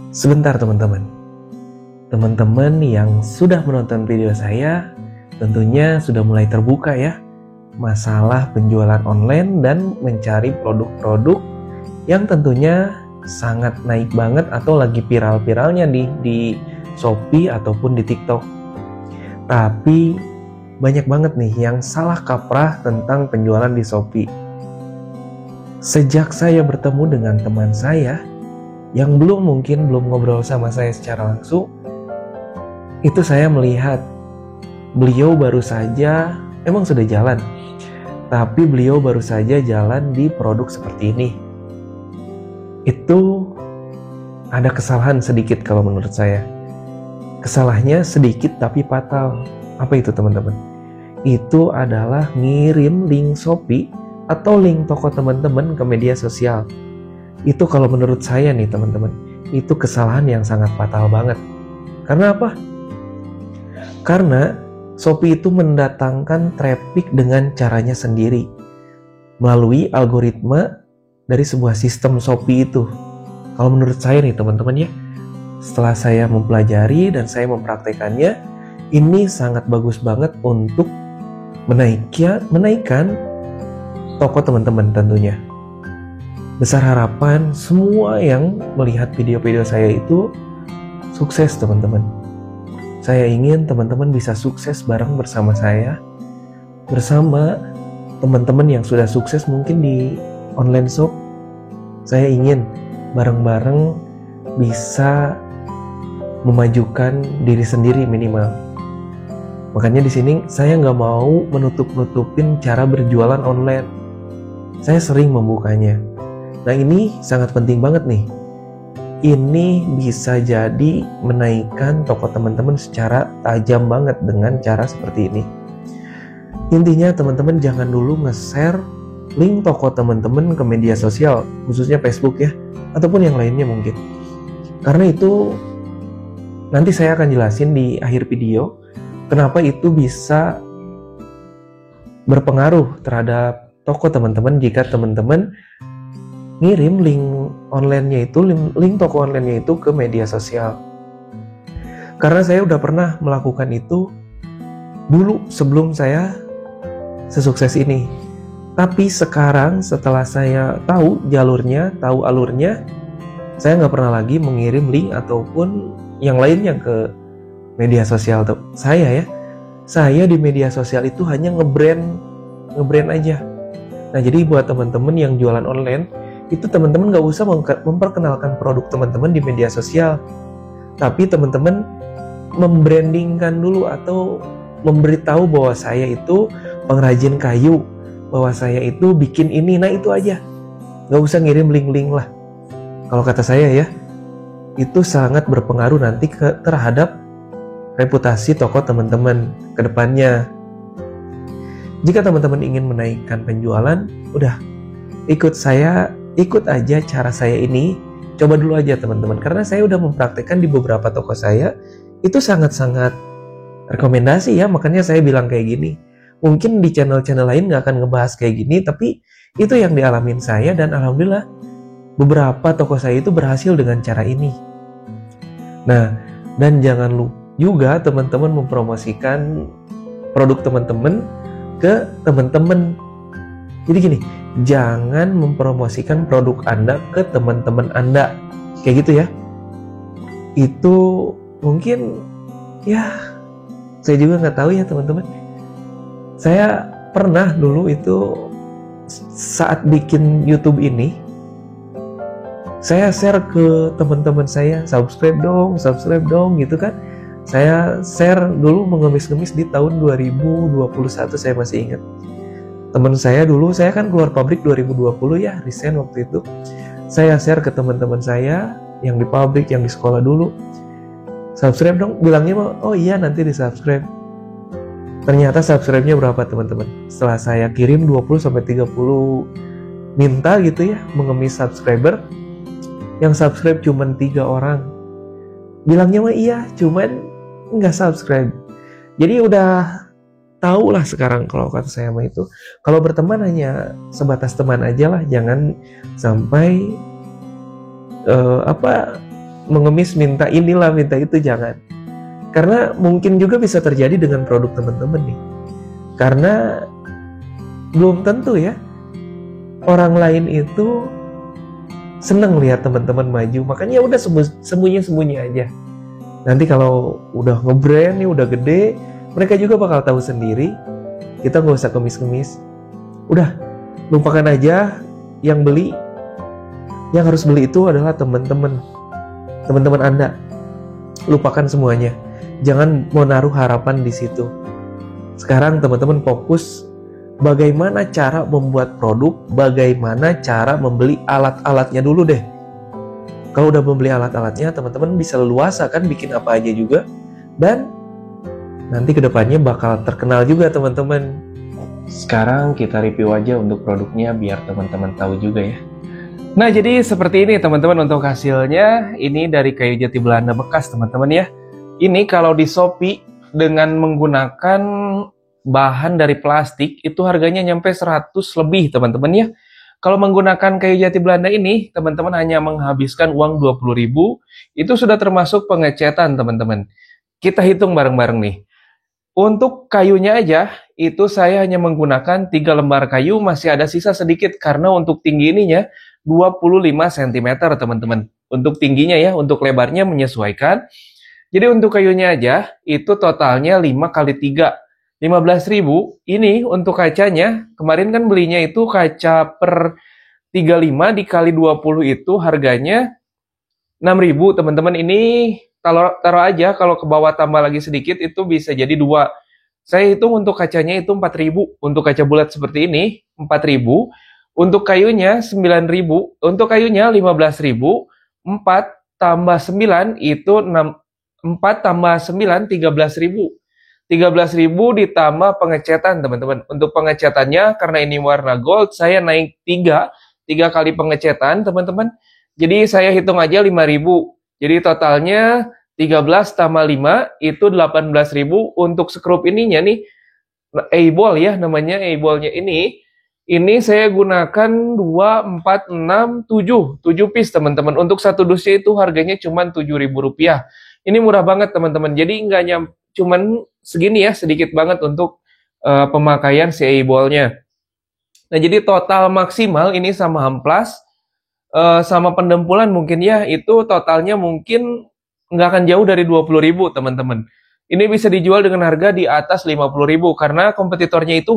Sebentar teman-teman. Teman-teman yang sudah menonton video saya tentunya sudah mulai terbuka ya masalah penjualan online dan mencari produk-produk yang tentunya sangat naik banget atau lagi viral-viralnya di Shopee ataupun di TikTok. Tapi banyak banget nih yang salah kaprah tentang penjualan di Shopee. Sejak saya bertemu dengan teman saya yang belum ngobrol sama saya secara langsung, itu saya melihat beliau baru saja, emang sudah jalan, tapi beliau baru saja jalan di produk seperti ini. Itu ada kesalahan sedikit kalau menurut saya. Kesalahannya sedikit tapi fatal. Apa itu teman-teman? Itu adalah ngirim link Shopee atau link toko teman-teman ke media sosial. Itu kalau menurut saya nih teman-teman, itu kesalahan yang sangat fatal banget. Karena apa? Karena Shopee itu mendatangkan traffic dengan caranya sendiri melalui algoritma dari sebuah sistem Shopee itu. Kalau menurut saya nih teman-teman ya, setelah saya mempelajari dan saya mempraktekannya, ini sangat bagus banget untuk menaikkan toko teman-teman tentunya. Besar harapan semua yang melihat video-video saya itu sukses teman-teman. Saya ingin teman-teman bisa sukses bareng bersama saya, bersama teman-teman yang sudah sukses mungkin di online shop. Saya ingin bareng-bareng bisa memajukan diri sendiri minimal. Makanya di sini saya nggak mau menutup-nutupin cara berjualan online. Saya sering membukanya. Nah ini sangat penting banget nih. Ini bisa jadi menaikkan toko teman-teman secara tajam banget dengan cara seperti ini. Intinya teman-teman jangan dulu nge-share link toko teman-teman ke media sosial, khususnya Facebook ya, ataupun yang lainnya mungkin. Karena itu nanti saya akan jelasin di akhir video kenapa itu bisa berpengaruh terhadap toko teman-teman jika teman-teman ngirim link online-nya itu, link toko online-nya itu ke media sosial. Karena saya udah pernah melakukan itu dulu sebelum saya sesukses ini. Tapi sekarang setelah saya tahu jalurnya, tahu alurnya, saya nggak pernah lagi mengirim link ataupun yang lainnya ke media sosial saya ya. Saya di media sosial itu hanya ngebrand aja. Nah jadi buat teman-teman yang jualan online, itu teman-teman gak usah memperkenalkan produk teman-teman di media sosial, tapi teman-teman membrandingkan dulu atau memberitahu bahwa saya itu pengrajin kayu, bahwa saya itu bikin ini. Nah itu aja, gak usah ngirim link-link lah. Kalau kata saya ya, itu sangat berpengaruh nanti terhadap reputasi toko teman-teman ke depannya. Jika teman-teman ingin menaikkan penjualan, udah ikut aja cara saya ini, coba dulu aja teman-teman. Karena saya udah mempraktekkan di beberapa toko saya, itu sangat-sangat rekomendasi ya, makanya saya bilang kayak gini. Mungkin di channel-channel lain gak akan ngebahas kayak gini, tapi itu yang dialamin saya dan alhamdulillah beberapa toko saya itu berhasil dengan cara ini. Nah, dan jangan lupa juga teman-teman mempromosikan produk teman-teman ke teman-teman. Jadi gini, jangan mempromosikan produk Anda ke teman-teman Anda. Kayak gitu ya. Itu mungkin ya, saya juga nggak tahu ya teman-teman. Saya pernah dulu itu saat bikin YouTube ini, saya share ke teman-teman saya, subscribe dong gitu kan. Saya share dulu mengemis-ngemis di tahun 2021, saya masih ingat. Teman saya dulu, saya kan keluar pabrik 2020 ya, resign waktu itu. Saya share ke teman-teman saya yang di pabrik, yang di sekolah dulu. Subscribe dong, bilangnya mah, oh iya nanti di subscribe. Ternyata subscribe-nya berapa teman-teman? Setelah saya kirim 20-30 minta gitu ya, mengemis subscriber, yang subscribe cuma 3 orang. Bilangnya mah iya, cuman nggak subscribe. Jadi udah tahu lah sekarang kalau kata saya mah itu, kalau berteman hanya sebatas teman aja lah, jangan sampai mengemis minta inilah minta itu, jangan. Karena mungkin juga bisa terjadi dengan produk teman-teman nih. Karena belum tentu ya orang lain itu seneng lihat teman-teman maju, makanya udah sembunyi-sembunyi aja. Nanti kalau udah ngebrand nih, udah gede, mereka juga bakal tahu sendiri. Kita nggak usah kemis-kemis. Udah, lupakan aja yang beli. Yang harus beli itu adalah teman-teman Anda. Lupakan semuanya. Jangan mau naruh harapan di situ. Sekarang teman-teman fokus bagaimana cara membuat produk, bagaimana cara membeli alat-alatnya dulu deh. Kalau udah membeli alat-alatnya, teman-teman bisa leluasa kan bikin apa aja juga. Dan nanti kedepannya bakal terkenal juga teman-teman. Sekarang kita review aja untuk produknya biar teman-teman tahu juga ya. Nah, jadi seperti ini teman-teman untuk hasilnya. Ini dari kayu jati Belanda bekas teman-teman ya. Ini kalau di Shopee dengan menggunakan bahan dari plastik itu harganya nyampe 100 lebih teman-teman ya. Kalau menggunakan kayu jati Belanda ini, teman-teman hanya menghabiskan uang 20.000, itu sudah termasuk pengecetan teman-teman. Kita hitung bareng-bareng nih. Untuk kayunya aja, itu saya hanya menggunakan 3 lembar kayu, masih ada sisa sedikit karena untuk tinggi ininya 25 cm teman-teman. Untuk tingginya ya, untuk lebarnya menyesuaikan. Jadi untuk kayunya aja, itu totalnya 5 kali 3. 15.000. Ini untuk kacanya, kemarin kan belinya itu kaca per 35 dikali 20 itu harganya 6.000 teman-teman. Ini taruh aja, kalau ke bawah tambah lagi sedikit itu bisa jadi 2. Saya hitung untuk kacanya itu 4.000. Untuk kaca bulat seperti ini 4.000. Untuk kayunya 9.000. Untuk kayunya 15.000. 4 tambah 9 itu 4 tambah 9 13.000. 13.000 ditambah pengecetan teman-teman. Untuk pengecatannya karena ini warna gold, saya naik 3 kali pengecetan teman-teman. Jadi saya hitung aja 5.000. Jadi totalnya 13 tambah 5 itu 18.000. Untuk skrup ininya nih, A-ball ya namanya, A-ballnya ini. Ini saya gunakan 2, 4, 6, 7 piece teman-teman. Untuk satu dusnya itu harganya cuma Rp7.000. Ini murah banget teman-teman. Jadi nggak cuman segini ya, sedikit banget untuk pemakaian si A-ball-nya. Nah, jadi total maksimal ini sama amplas, sama pendempulan mungkin ya, itu totalnya mungkin nggak akan jauh dari 20.000 teman-teman. Ini bisa dijual dengan harga di atas 50.000 karena kompetitornya itu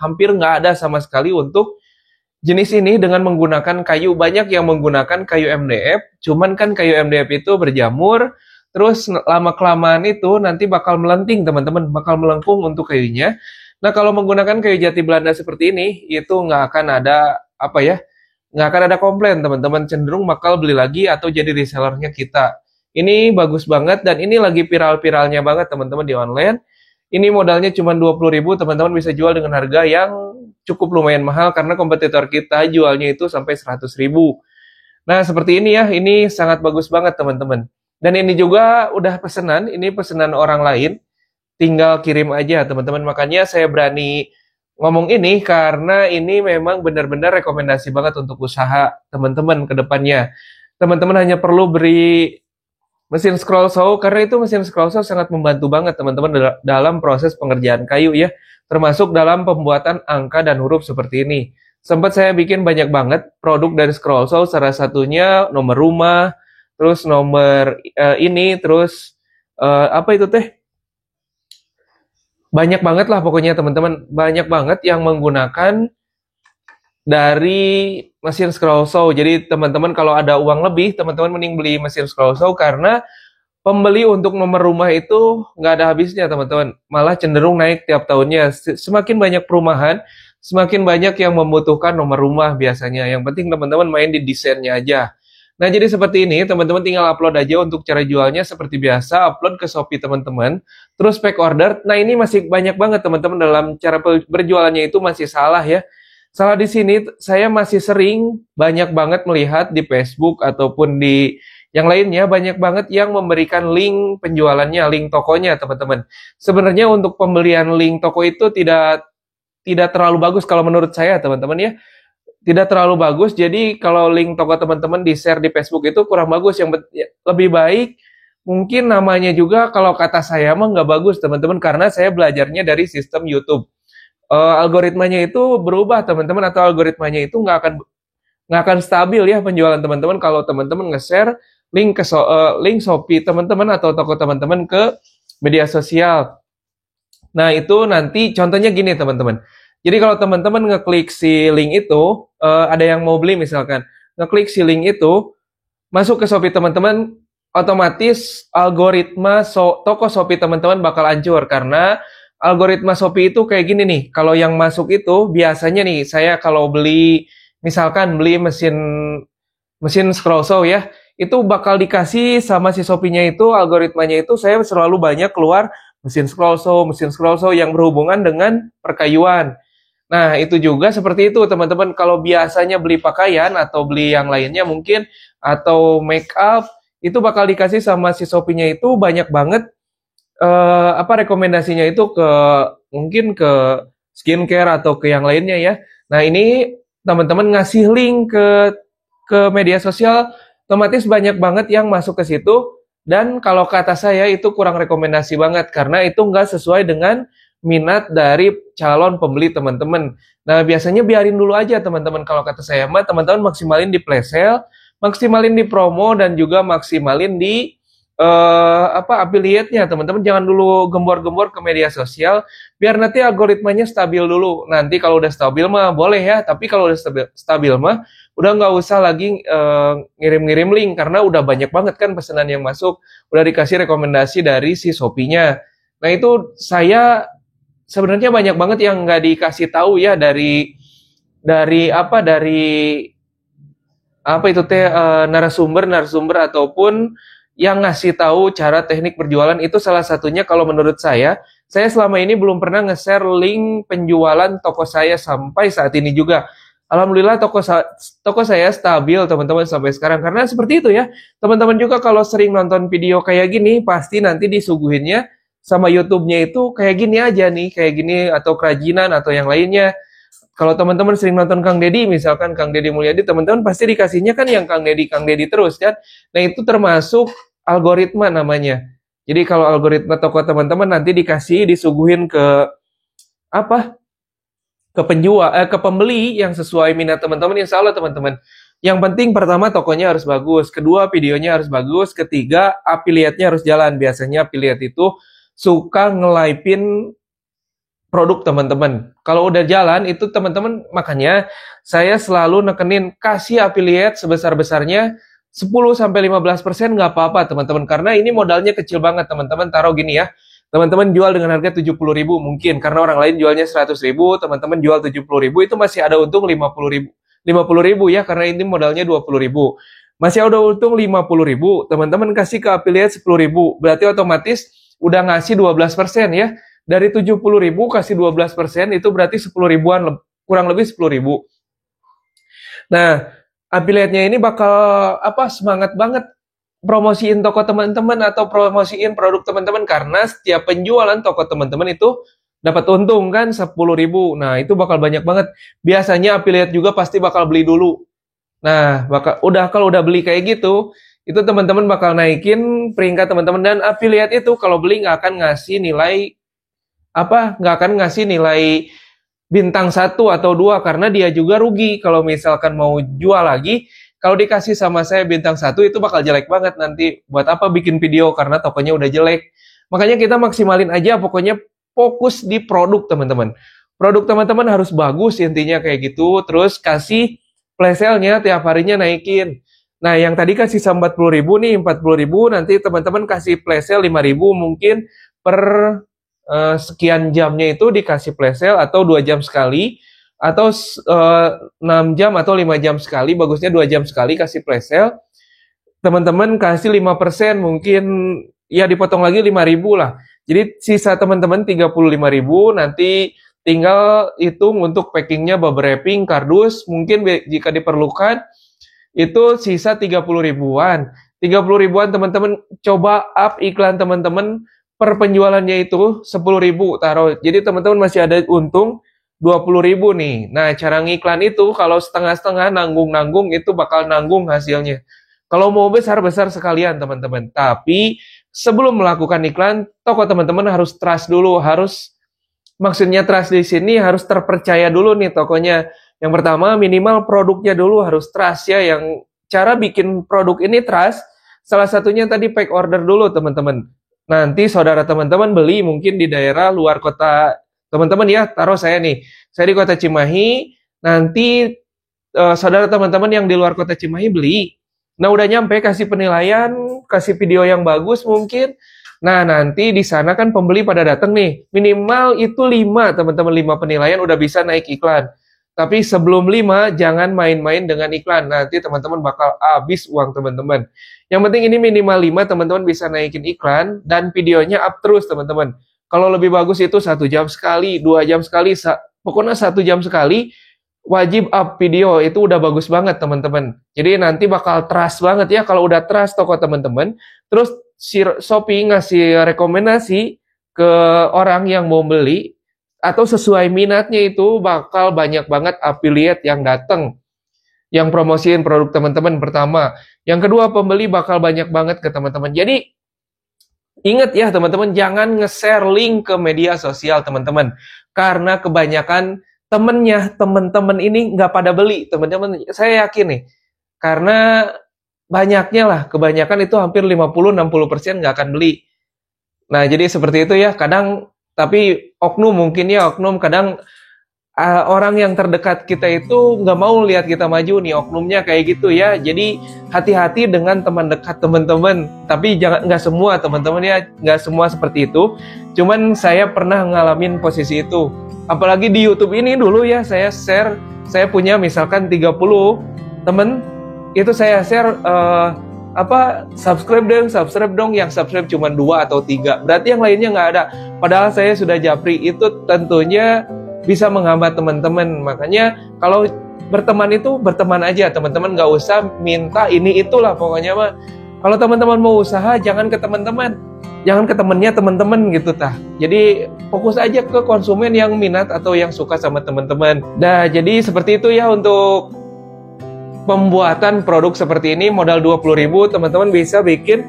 hampir nggak ada sama sekali untuk jenis ini dengan menggunakan kayu. Banyak yang menggunakan kayu MDF, cuman kan kayu MDF itu berjamur, terus lama-kelamaan itu nanti bakal melenting teman-teman, bakal melengkung untuk kayunya. Nah, kalau menggunakan kayu jati Belanda seperti ini, itu nggak akan ada nggak akan ada komplain teman-teman, cenderung bakal beli lagi atau jadi resellernya kita. Ini bagus banget dan ini lagi viral-viralnya banget teman-teman di online. Ini modalnya cuma 20.000, teman-teman bisa jual dengan harga yang cukup lumayan mahal karena kompetitor kita jualnya itu sampai 100.000. Nah, seperti ini ya, ini sangat bagus banget teman-teman. Dan ini juga udah pesanan, ini pesanan orang lain, tinggal kirim aja teman-teman. Makanya saya berani ngomong ini karena ini memang benar-benar rekomendasi banget untuk usaha teman-teman ke depannya. Teman-teman hanya perlu beri mesin scroll saw, karena itu mesin scroll saw sangat membantu banget teman-teman dalam proses pengerjaan kayu ya, termasuk dalam pembuatan angka dan huruf seperti ini. Sempat saya bikin banyak banget produk dari scroll saw, salah satunya nomor rumah, terus nomor ini, terus apa itu teh? Banyak banget lah pokoknya teman-teman, banyak banget yang menggunakan dari mesin scroll saw. Jadi teman-teman kalau ada uang lebih, teman-teman mending beli mesin scroll saw karena pembeli untuk nomor rumah itu nggak ada habisnya teman-teman. Malah cenderung naik tiap tahunnya. Semakin banyak perumahan, semakin banyak yang membutuhkan nomor rumah biasanya. Yang penting teman-teman main di desainnya aja. Nah, jadi seperti ini, teman-teman tinggal upload aja untuk cara jualnya seperti biasa, upload ke Shopee teman-teman, terus pack order. Nah, ini masih banyak banget teman-teman dalam cara berjualannya itu masih salah ya. Salah di sini, saya masih sering banyak banget melihat di Facebook ataupun di yang lainnya, banyak banget yang memberikan link penjualannya, link tokonya teman-teman. Sebenarnya untuk pembelian link toko itu tidak terlalu bagus kalau menurut saya teman-teman ya. tidak terlalu bagus. Jadi kalau link toko teman-teman di share di Facebook itu kurang bagus. Lebih baik mungkin namanya juga kalau kata saya mah nggak bagus teman-teman, karena saya belajarnya dari sistem YouTube. Algoritmanya itu berubah teman-teman, atau algoritmanya itu nggak akan stabil ya penjualan teman-teman kalau teman-teman nge-share link Shopee teman-teman atau toko teman-teman ke media sosial. Nah, itu nanti contohnya gini teman-teman. Jadi kalau teman-teman ngeklik si link itu, ada yang mau beli misalkan, ngeklik si link itu, masuk ke Shopee teman-teman, otomatis algoritma toko Shopee teman-teman bakal hancur, karena algoritma Shopee itu kayak gini nih. Kalau yang masuk itu biasanya nih, saya kalau misalkan beli mesin scroll show ya, itu bakal dikasih sama si Shopee-nya itu, algoritmanya itu saya selalu banyak keluar mesin scroll show yang berhubungan dengan perkayuan. Nah, itu juga seperti itu teman-teman. Kalau biasanya beli pakaian atau beli yang lainnya mungkin, atau make up, itu bakal dikasih sama si Shopee-nya itu banyak banget rekomendasinya itu mungkin ke skincare atau ke yang lainnya ya. Nah, ini teman-teman ngasih link ke media sosial, otomatis banyak banget yang masuk ke situ. Dan kalau kata saya itu kurang rekomendasi banget, karena itu nggak sesuai dengan minat dari calon pembeli teman-teman. Nah, biasanya biarin dulu aja teman-teman. Kalau kata saya mah, teman-teman maksimalin di flash sale, maksimalin di promo, dan juga maksimalin di affiliate-nya. Teman-teman jangan dulu gembor-gembor ke media sosial, biar nanti algoritmanya stabil dulu. Nanti kalau udah stabil mah boleh ya, tapi kalau udah stabil mah udah nggak usah lagi ngirim-ngirim link, karena udah banyak banget kan pesanan yang masuk, udah dikasih rekomendasi dari si Shopee-nya. Nah, itu saya sebenarnya banyak banget yang nggak dikasih tahu ya dari apa itu teh narasumber ataupun yang ngasih tahu cara teknik berjualan. Itu salah satunya kalau menurut saya selama ini belum pernah nge-share link penjualan toko saya sampai saat ini juga. Alhamdulillah toko saya stabil teman-teman sampai sekarang, karena seperti itu ya. Teman-teman juga kalau sering nonton video kayak gini, pasti nanti disuguhinnya sama YouTube-nya itu kayak gini aja nih, kayak gini atau kerajinan atau yang lainnya. Kalau teman-teman sering nonton Kang Deddy, misalkan Kang Deddy Mulyadi, teman-teman pasti dikasihnya kan yang Kang Deddy terus kan. Nah, itu termasuk algoritma namanya. Jadi kalau algoritma toko teman-teman nanti disuguhin ke apa? Ke pembeli yang sesuai minat teman-teman. Insya Allah teman-teman. Yang penting pertama tokonya harus bagus, kedua videonya harus bagus, ketiga affiliate-nya harus jalan. Biasanya affiliate itu suka nge-live-in produk teman-teman. Kalau udah jalan itu teman-teman, makanya saya selalu nekenin kasih affiliate sebesar-besarnya 10-15% nggak apa-apa teman-teman, karena ini modalnya kecil banget teman-teman. Taruh gini ya, teman-teman jual dengan harga 70.000 mungkin, karena orang lain jualnya 100.000, teman-teman jual 70.000, itu masih ada untung 50.000 ya, karena ini modalnya 20.000. Masih ada untung 50.000, teman-teman kasih ke affiliate 10.000, berarti otomatis udah ngasih 12% ya. Dari 70.000 kasih 12%, itu berarti 10 ribuan, kurang lebih 10.000. Nah, affiliate-nya ini bakal semangat banget promosiin toko teman-teman atau promosiin produk teman-teman, karena setiap penjualan toko teman-teman itu dapat untung kan 10.000. Nah, itu bakal banyak banget. Biasanya affiliate juga pasti bakal beli dulu. Nah, kalau udah beli kayak gitu, itu teman-teman bakal naikin peringkat teman-teman. Dan affiliate itu kalau beli nggak akan ngasih nilai bintang 1 atau 2, karena dia juga rugi kalau misalkan mau jual lagi. Kalau dikasih sama saya bintang 1 itu bakal jelek banget nanti. Buat apa bikin video karena tokonya udah jelek. Makanya kita maksimalin aja, pokoknya fokus di produk teman-teman. Produk teman-teman harus bagus intinya kayak gitu. Terus kasih flash sale-nya tiap harinya naikin. Nah, yang tadi kasih 40.000 nih, 40.000, nanti teman-teman kasih flash sale 5.000 mungkin per sekian jamnya itu dikasih flash sale, atau 2 jam sekali, atau 6 jam atau 5 jam sekali. Bagusnya 2 jam sekali kasih flash sale. Teman-teman kasih 5%, mungkin ya dipotong lagi 5.000 lah. Jadi sisa teman-teman 35.000, nanti tinggal hitung untuk packingnya, bubble wrapping, kardus, mungkin jika diperlukan itu sisa 30.000-an. 30.000-an teman-teman coba up iklan teman-teman per penjualannya itu 10.000 taruh. Jadi teman-teman masih ada untung 20.000 nih. Nah, cara ngiklan itu kalau setengah-setengah nanggung-nanggung itu bakal nanggung hasilnya. Kalau mau besar-besar sekalian teman-teman. Tapi sebelum melakukan iklan, toko teman-teman harus trust dulu, maksudnya trust di sini harus terpercaya dulu nih tokonya. Yang pertama minimal produknya dulu harus trust ya. Yang cara bikin produk ini trust, salah satunya tadi pack order dulu teman-teman. Nanti saudara teman-teman beli mungkin di daerah luar kota teman-teman ya, taruh saya nih. Saya di kota Cimahi, nanti saudara teman-teman yang di luar kota Cimahi beli. Nah udah nyampe kasih penilaian, kasih video yang bagus mungkin. Nah, nanti di sana kan pembeli pada datang nih. Minimal itu 5, teman-teman. 5 penilaian udah bisa naik iklan. Tapi sebelum 5, jangan main-main dengan iklan. Nanti teman-teman bakal habis uang teman-teman. Yang penting ini minimal 5, teman-teman bisa naikin iklan. Dan videonya up terus, teman-teman. Kalau lebih bagus itu 1 jam sekali, 2 jam sekali. Pokoknya 1 jam sekali. Wajib up video. Itu udah bagus banget, teman-teman. Jadi nanti bakal trust banget ya. Kalau udah trust toko teman-teman. Terus si Shopee ngasih rekomendasi ke orang yang mau beli atau sesuai minatnya itu bakal banyak banget affiliate yang datang yang promosiin produk teman-teman pertama. Yang kedua pembeli bakal banyak banget ke teman-teman. Jadi ingat ya teman-teman, jangan nge-share link ke media sosial teman-teman. Karena kebanyakan teman-teman ini nggak pada beli teman-teman. Saya yakin nih. Karena banyaknya lah, kebanyakan itu hampir 50-60% nggak akan beli. Nah, jadi seperti itu ya, kadang, tapi oknum kadang orang yang terdekat kita itu nggak mau lihat kita maju nih, oknumnya kayak gitu ya. Jadi hati-hati dengan teman dekat teman-teman, tapi nggak semua teman-teman ya, nggak semua seperti itu. Cuman saya pernah ngalamin posisi itu. Apalagi di YouTube ini dulu ya, saya share, saya punya misalkan 30 teman, itu saya share subscribe dong, yang subscribe cuma 2 atau 3, berarti yang lainnya nggak ada, padahal saya sudah japri. Itu tentunya bisa menghambat teman-teman. Makanya kalau berteman itu berteman aja teman-teman, nggak usah minta ini itulah pokoknya mah. Kalau teman-teman mau usaha jangan ke teman-teman, jangan ke temennya teman-teman gitu tah. Jadi fokus aja ke konsumen yang minat atau yang suka sama teman-teman. Nah jadi seperti itu ya untuk pembuatan produk seperti ini. Modal 20.000 teman-teman bisa bikin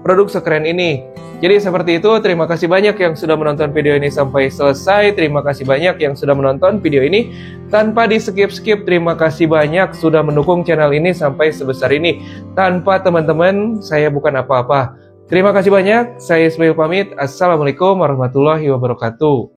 produk sekeren ini. Jadi seperti itu. Terima kasih banyak yang sudah menonton video ini sampai selesai. Terima kasih banyak yang sudah menonton video ini tanpa di skip-skip. Terima kasih banyak sudah mendukung channel ini sampai sebesar ini. Tanpa teman-teman saya bukan apa-apa. Terima kasih banyak. Saya Ismail pamit. Assalamualaikum warahmatullahi wabarakatuh.